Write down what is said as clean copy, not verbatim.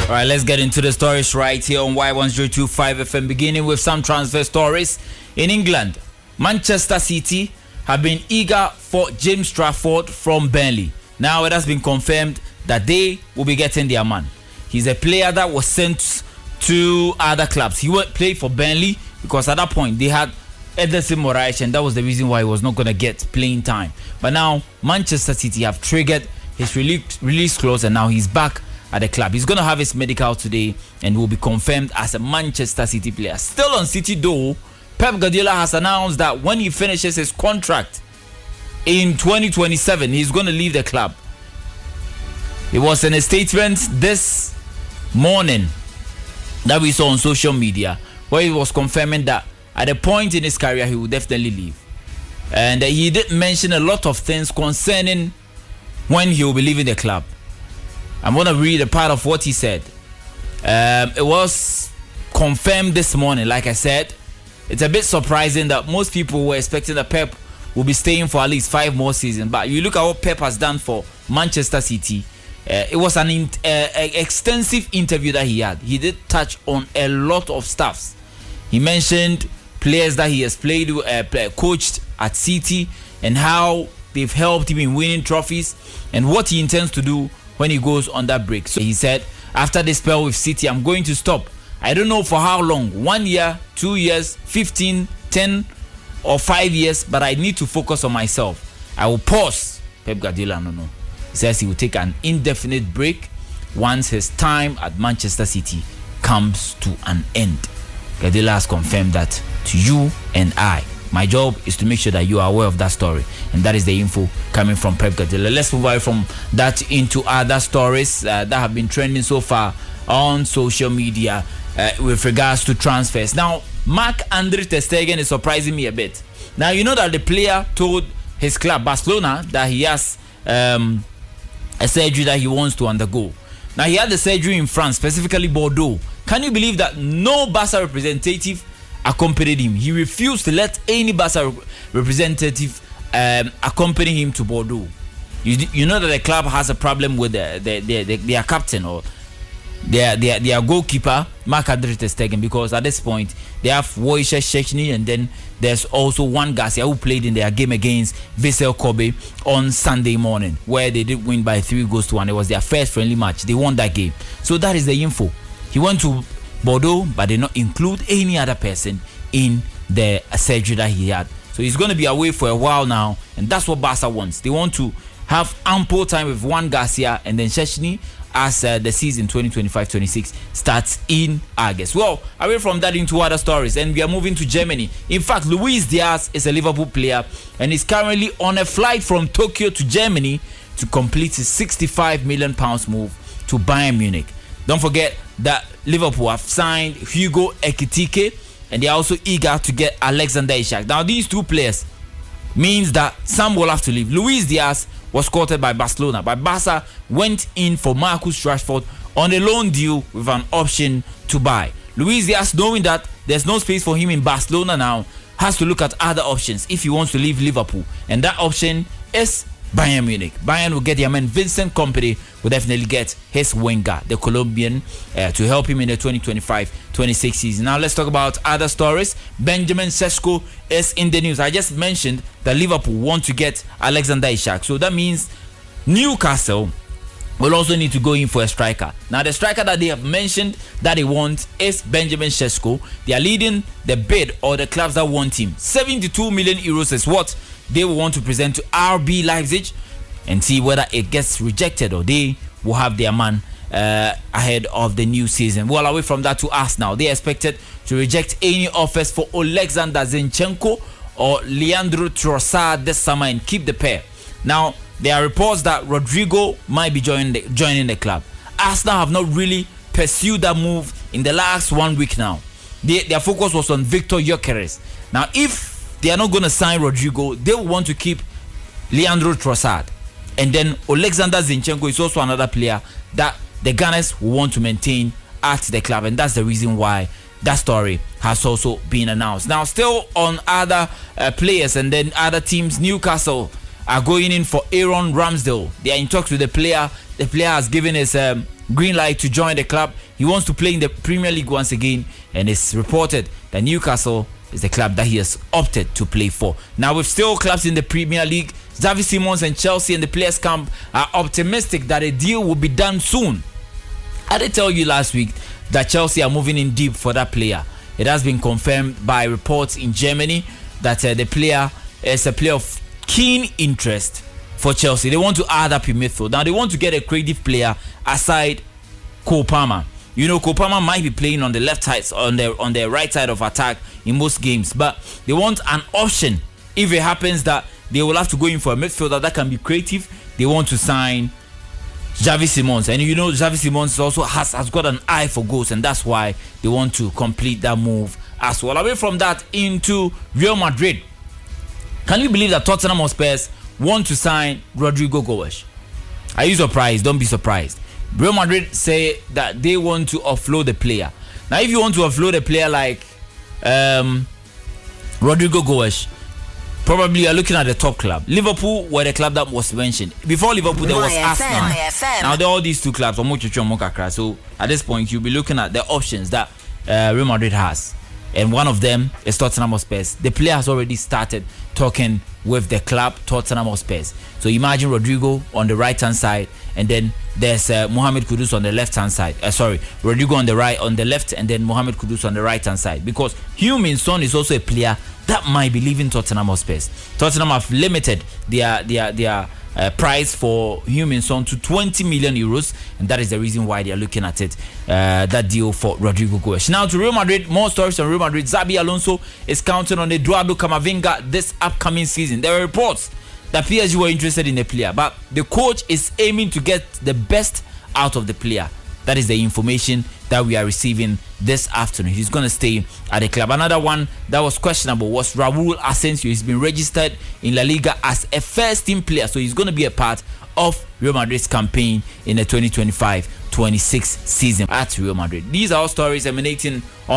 All right, let's get into the stories right here on Y1025 FM, beginning with some transfer stories. In England, Manchester City have been eager for James Strafford from Burnley. Now it has been confirmed that they will be getting their man. He's a player that was sent to other clubs. He would play for Burnley because at that point they had Ederson Moraes, and that was the reason why he was not going to get playing time. But now Manchester City have triggered his release clause, and now he's back at the club. He's going to have his medical today and will be confirmed as a Manchester City player. Still on City though, Pep Guardiola has announced that when he finishes his contract in 2027, he's going to leave the club. It was in a statement this morning that we saw on social media where he was confirming that at a point in his career he will definitely leave. And he did mention a lot of things concerning when he will be leaving the club. I'm going to read a part of what he said. It was confirmed this morning. Like I said, it's a bit surprising that most people were expecting that Pep will be staying for at least 5 more seasons. But you look at what Pep has done for Manchester City. It was an extensive interview that he had. He did touch on a lot of stuffs. He mentioned players that he has played, coached at City, and how they've helped him in winning trophies, and what he intends to do when he goes on that break. So he said, after this spell with City, I'm going to stop. I don't know for how long, 1 year, 2 years, 15, 10 or 5 years, but I need to focus on myself. I will pause. Pep Guardiola, no. He says he will take an indefinite break once his time at Manchester City comes to an end. Guardiola has confirmed that to you and I. My job is to make sure that you are aware of that story, and that is the info coming from Pep Guardiola. Let's move away from that into other stories that have been trending so far on social media with regards to transfers. Now, Marc-Andre ter Stegen is surprising me a bit. Now, you know that the player told his club Barcelona that he has a surgery that he wants to undergo. Now, he had the surgery in France, specifically Bordeaux. Can you believe that no Barca representative accompanied him? He refused to let any Barca representative accompany him to Bordeaux. You know that the club has a problem with their captain or their goalkeeper, Marc-Andre ter Stegen, because at this point they have Wojciech Szczęsny, and then there's also Juan Garcia, who played in their game against Vissel Kobe on Sunday morning, where they did win by 3-1. It was their first friendly match. They won that game. So that is the info. He went to Bordeaux, but did not include any other person in the surgery that he had. So he's going to be away for a while now, and that's what Barca wants. They want to have ample time with Juan Garcia and then Szczęsny as the season 2025-26 starts in August. Well, away from that into other stories, and we are moving to Germany. In fact, Luis Diaz is a Liverpool player and is currently on a flight from Tokyo to Germany to complete his £65 million move to Bayern Munich. Don't forget that Liverpool have signed Hugo Ekitike, and they are also eager to get Alexander Isak. Now, these two players means that some will have to leave. Luis Diaz was courted by Barcelona, but Barca went in for Marcus Rashford on a loan deal with an option to buy. Luis Diaz, knowing that there's no space for him in Barcelona now, has to look at other options if he wants to leave Liverpool, and that option is Bayern Munich. Bayern will get their man Vincent Kompany, will definitely get his winger, the Colombian, to help him in the 2025-26 season. Now let's talk about other stories. Benjamin Sesko is in the news. I just mentioned that Liverpool want to get Alexander Isak, so that means Newcastle will also need to go in for a striker. Now the striker that they have mentioned that they want is Benjamin Sesko. They are leading the bid, or the clubs that want him. 72 million euros is what they will want to present to RB Leipzig, and see whether it gets rejected or they will have their man ahead of the new season. Well, away from that to Arsenal, they are expected to reject any offers for Alexander Zinchenko or Leandro Trossard this summer and keep the pair. Now, there are reports that Rodrigo might be joining the club. Arsenal have not really pursued that move in the last 1 week now. Their focus was on Victor Gyökeres. Now, if they are not going to sign Rodrigo, they will want to keep Leandro Trossard. And then Alexander Zinchenko is also another player that the Gunners will want to maintain at the club. And that's the reason why that story has also been announced. Now, still on other players and then other teams, Newcastle are going in for Aaron Ramsdale. They are in talks with the player. The player has given his green light to join the club. He wants to play in the Premier League once again, and it's reported that Newcastle is the club that he has opted to play for. Now, with still clubs in the Premier League, Xavi Simmons and Chelsea and the players' camp are optimistic that a deal will be done soon. I did tell you last week that Chelsea are moving in deep for that player. It has been confirmed by reports in Germany that the player is a player of keen interest for Chelsea. They want to add up in midfield. Now, they want to get a creative player aside Cole Palmer. You know, Cole Palmer might be playing on the left side, on the right side of attack in most games, but they want an option. If it happens that they will have to go in for a midfielder that can be creative, they want to sign Xavi Simmons. And you know, Xavi Simmons also has got an eye for goals, and that's why they want to complete that move as well. Away from that, into Real Madrid. Can you believe that Tottenham Hotspur want to sign Rodrigo Goes? Are you surprised? Don't be surprised. Real Madrid say that they want to offload the player. Now, if you want to offload a player like Rodrigo Goes, probably you're looking at the top club. Liverpool were the club that was mentioned. Before Liverpool, there was Arsenal. Now, there are all these two clubs. So, at this point, you'll be looking at the options that Real Madrid has. And one of them is Tottenham Hotspur. The player has already started talking with the club, Tottenham Hotspur. So imagine Rodrigo on the right-hand side, and then there's Mohamed Kudus on the left-hand side. Rodrigo on the left, and then Mohamed Kudus on the right-hand side. Because Heung-min Son is also a player that might be leaving Tottenham Hotspur. Tottenham have limited their price for Heung-min Son to 20 million euros, and that is the reason why they are looking at it, that deal for Rodrigo Goes. Now to Real Madrid, more stories on Real Madrid. Xabi Alonso is counting on Eduardo Camavinga this upcoming season. There are reports that PSG were interested in the player, but the coach is aiming to get the best out of the player. That is the information that we are receiving this afternoon. He's going to stay at the club. Another one that was questionable was Raul Asensio. He's been registered in La Liga as a first-team player, so he's going to be a part of Real Madrid's campaign in the 2025-26 season at Real Madrid. These are all stories emanating on